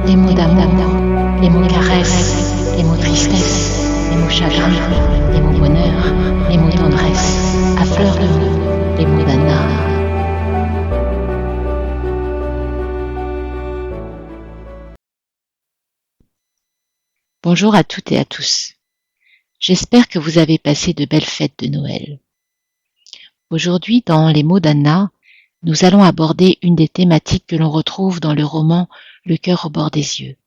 Les mots d'amour, les mots caresses, les mots tristesse, les mots chagrin, les mots bonheur, les mots tendresse, à fleur de mots, les mots d'Anna. Bonjour à toutes et à tous. J'espère que vous avez passé de belles fêtes de Noël. Aujourd'hui, dans Les mots d'Anna, nous allons aborder une des thématiques que l'on retrouve dans le roman Le cœur au bord des yeux.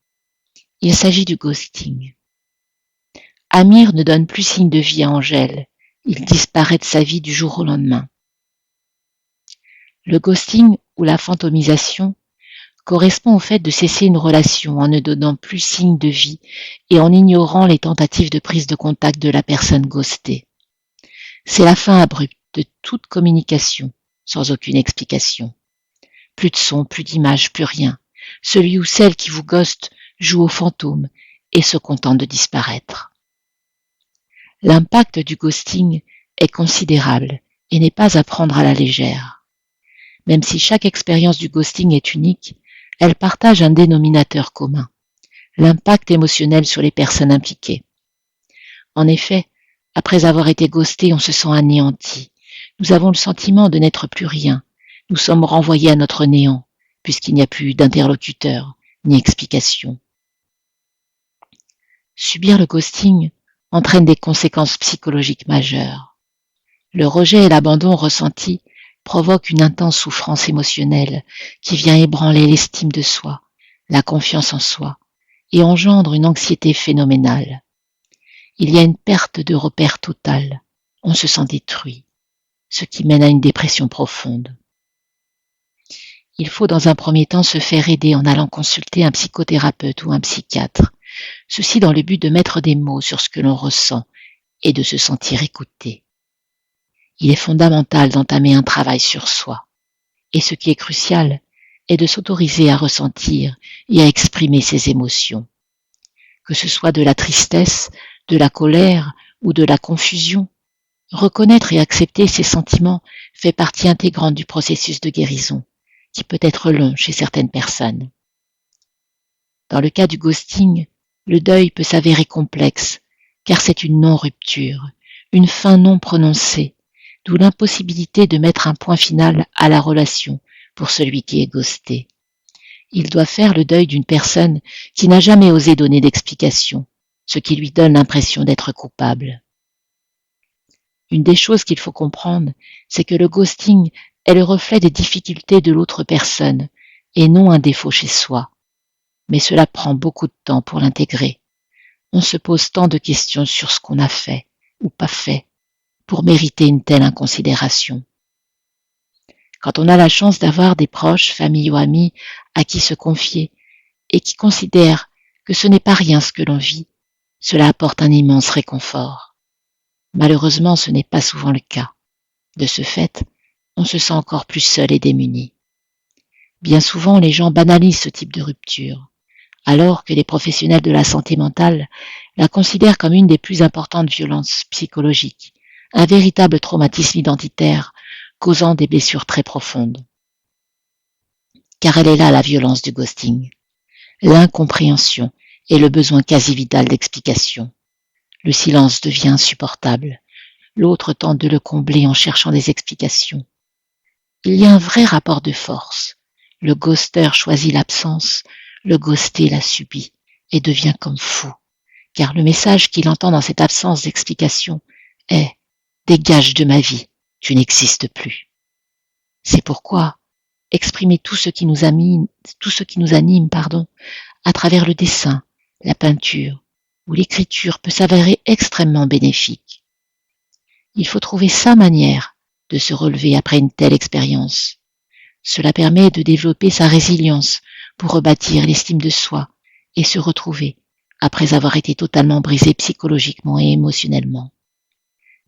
Il s'agit du ghosting. Amir ne donne plus signe de vie à Angèle. Il disparaît de sa vie du jour au lendemain. Le ghosting ou la fantomisation correspond au fait de cesser une relation en ne donnant plus signe de vie et en ignorant les tentatives de prise de contact de la personne ghostée. C'est la fin abrupte de toute communication, sans aucune explication. Plus de son, plus d'images, plus rien. Celui ou celle qui vous ghoste joue au fantôme et se contente de disparaître. L'impact du ghosting est considérable et n'est pas à prendre à la légère. Même si chaque expérience du ghosting est unique, elle partage un dénominateur commun, l'impact émotionnel sur les personnes impliquées. En effet, après avoir été ghosté, on se sent anéanti. Nous avons le sentiment de n'être plus rien. Nous sommes renvoyés à notre néant, puisqu'il n'y a plus d'interlocuteur, ni explication. Subir le ghosting entraîne des conséquences psychologiques majeures. Le rejet et l'abandon ressentis provoquent une intense souffrance émotionnelle qui vient ébranler l'estime de soi, la confiance en soi, et engendre une anxiété phénoménale. Il y a une perte de repère totale, on se sent détruit, ce qui mène à une dépression profonde. Il faut dans un premier temps se faire aider en allant consulter un psychothérapeute ou un psychiatre, ceci dans le but de mettre des mots sur ce que l'on ressent et de se sentir écouté. Il est fondamental d'entamer un travail sur soi, et ce qui est crucial est de s'autoriser à ressentir et à exprimer ses émotions. Que ce soit de la tristesse, de la colère ou de la confusion, reconnaître et accepter ces sentiments fait partie intégrante du processus de guérison, qui peut être long chez certaines personnes. Dans le cas du ghosting, le deuil peut s'avérer complexe, car c'est une non-rupture, une fin non prononcée, d'où l'impossibilité de mettre un point final à la relation pour celui qui est ghosté. Il doit faire le deuil d'une personne qui n'a jamais osé donner d'explication, ce qui lui donne l'impression d'être coupable. Une des choses qu'il faut comprendre, c'est que le ghosting est le reflet des difficultés de l'autre personne et non un défaut chez soi. Mais cela prend beaucoup de temps pour l'intégrer. On se pose tant de questions sur ce qu'on a fait ou pas fait pour mériter une telle inconsidération. Quand on a la chance d'avoir des proches, famille ou amis à qui se confier et qui considèrent que ce n'est pas rien ce que l'on vit, cela apporte un immense réconfort. Malheureusement, ce n'est pas souvent le cas. De ce fait, on se sent encore plus seul et démuni. Bien souvent, les gens banalisent ce type de rupture, alors que les professionnels de la santé mentale la considèrent comme une des plus importantes violences psychologiques, un véritable traumatisme identitaire causant des blessures très profondes. Car elle est là la violence du ghosting, l'incompréhension et le besoin quasi vital d'explication. Le silence devient insupportable, l'autre tente de le combler en cherchant des explications. Il y a un vrai rapport de force. Le ghosteur choisit l'absence, le ghosté la subit et devient comme fou, car le message qu'il entend dans cette absence d'explication est « Dégage de ma vie, tu n'existes plus ». C'est pourquoi exprimer tout ce qui nous anime, à travers le dessin, la peinture ou l'écriture peut s'avérer extrêmement bénéfique. Il faut trouver sa manière de se relever après une telle expérience. Cela permet de développer sa résilience pour rebâtir l'estime de soi et se retrouver après avoir été totalement brisé psychologiquement et émotionnellement.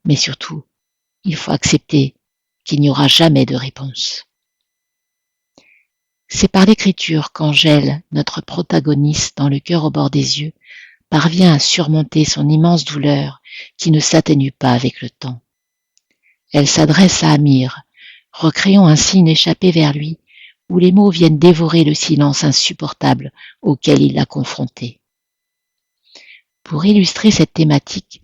Mais surtout, il faut accepter qu'il n'y aura jamais de réponse. C'est par l'écriture qu'Angèle, notre protagoniste dans Le cœur au bord des yeux, parvient à surmonter son immense douleur qui ne s'atténue pas avec le temps. Elle s'adresse à Amir, recréant ainsi une échappée vers lui où les mots viennent dévorer le silence insupportable auquel il l'a confronté. Pour illustrer cette thématique,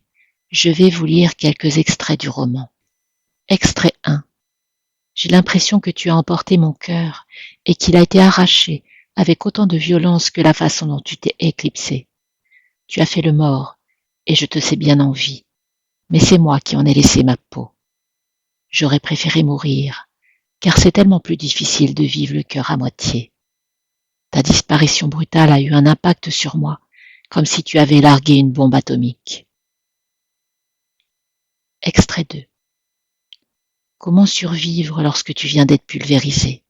je vais vous lire quelques extraits du roman. Extrait 1. J'ai l'impression que tu as emporté mon cœur et qu'il a été arraché avec autant de violence que la façon dont tu t'es éclipsé. Tu as fait le mort et je te sais bien en vie, mais c'est moi qui en ai laissé ma peau. J'aurais préféré mourir, car c'est tellement plus difficile de vivre le cœur à moitié. Ta disparition brutale a eu un impact sur moi, comme si tu avais largué une bombe atomique. Extrait 2. Comment survivre lorsque tu viens d'être pulvérisé?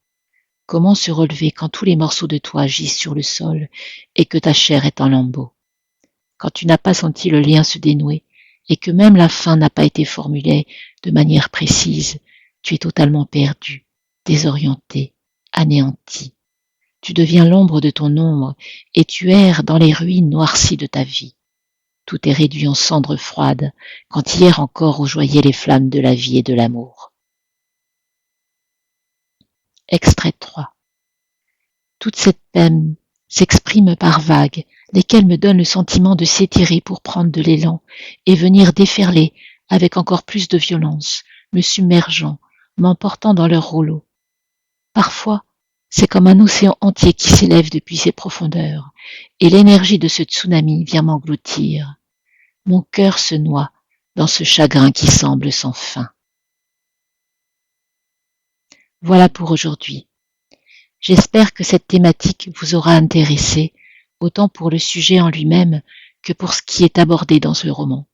Comment se relever quand tous les morceaux de toi gisent sur le sol et que ta chair est en lambeaux? Quand tu n'as pas senti le lien se dénouer et que même la fin n'a pas été formulée de manière précise, tu es totalement perdu, désorienté, anéanti. Tu deviens l'ombre de ton ombre et tu erres dans les ruines noircies de ta vie. Tout est réduit en cendres froides quand hier encore rougeoyaient les flammes de la vie et de l'amour. Extrait 3. Toute cette peine s'exprime par vagues, lesquelles me donnent le sentiment de s'étirer pour prendre de l'élan et venir déferler avec encore plus de violence, me submergeant, m'emportant dans leur rouleau. Parfois, c'est comme un océan entier qui s'élève depuis ses profondeurs, et l'énergie de ce tsunami vient m'engloutir. Mon cœur se noie dans ce chagrin qui semble sans fin. Voilà pour aujourd'hui. J'espère que cette thématique vous aura intéressé, autant pour le sujet en lui-même que pour ce qui est abordé dans ce roman.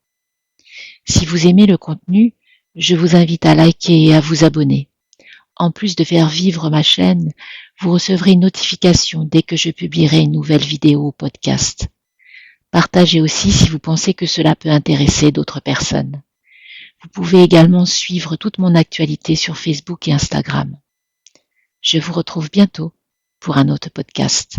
Si vous aimez le contenu, je vous invite à liker et à vous abonner. En plus de faire vivre ma chaîne, vous recevrez une notification dès que je publierai une nouvelle vidéo ou podcast. Partagez aussi si vous pensez que cela peut intéresser d'autres personnes. Vous pouvez également suivre toute mon actualité sur Facebook et Instagram. Je vous retrouve bientôt pour un autre podcast.